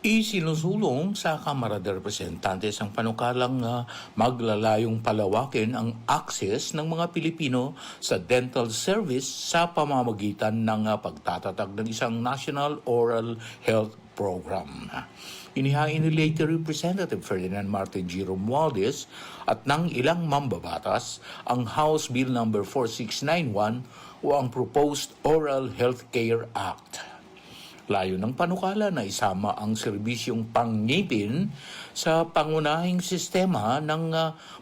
Isinusulong sa Kamara de Representantes ang panukalang maglalayong palawakin ang access ng mga Pilipino sa dental service sa pamamagitan ng pagtatatag ng isang National Oral Health Program. Inihain ni Leyte Representative Ferdinand Martin G. Romualdez at ng ilang mambabatas ang House Bill No. 4691 o ang Proposed Oral Health Care Act. Layo ng panukala na isama ang serbisyong pangngipin sa pangunahing sistema ng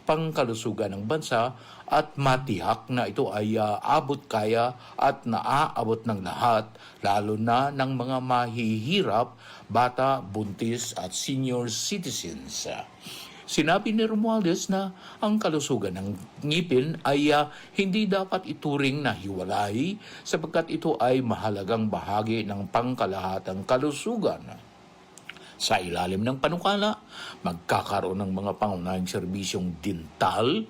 pangkalusugan ng bansa at matiyak na ito ay abot kaya at naaabot ng lahat, lalo na ng mga mahihirap, bata, buntis at senior citizens. Sinabi ni Romualdez na ang kalusugan ng ngipin ay hindi dapat ituring na hiwalay sapagkat ito ay mahalagang bahagi ng pangkalahatang kalusugan. Sa ilalim ng panukala, magkakaroon ng mga pangunahing serbisyong dental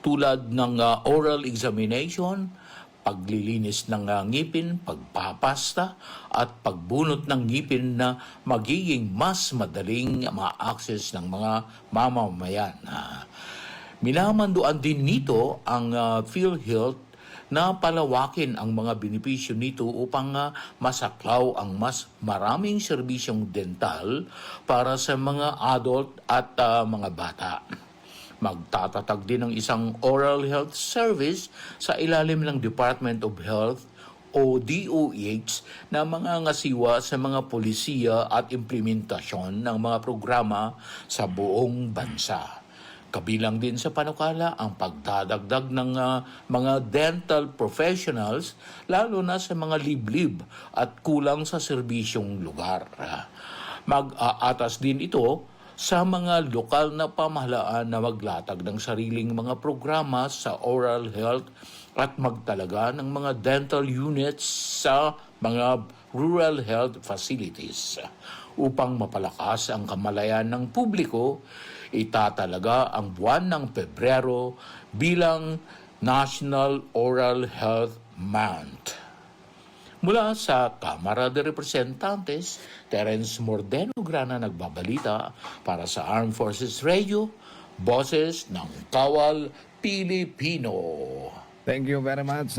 tulad ng oral examination, paglilinis ng ngipin, pagpapasta at pagbunot ng ngipin na magiging mas madaling ma-access ng mga mamamayan. Minamanduan din nito ang PhilHealth na palawakin ang mga benepisyo nito upang masaklaw ang mas maraming serbisyong dental para sa mga adult at mga bata. Magtatatag din ng isang oral health service sa ilalim ng Department of Health o DOH na mga ngasiwa sa mga polisiya at implementasyon ng mga programa sa buong bansa. Kabilang din sa panukala ang pagdadagdag ng mga dental professionals lalo na sa mga liblib at kulang sa serbisyong lugar. Mag-aatas din ito sa mga lokal na pamahalaan na maglatag ng sariling mga programa sa oral health at magtalaga ng mga dental units sa mga rural health facilities. Upang mapalakas ang kamalayan ng publiko, itatalaga ang buwan ng Pebrero bilang National Oral Health Month. Mula sa Kamara de Representantes, Terence Mordeno Grana nagbabalita para sa Armed Forces Radio, Boses ng Kawal Pilipino. Thank you very much.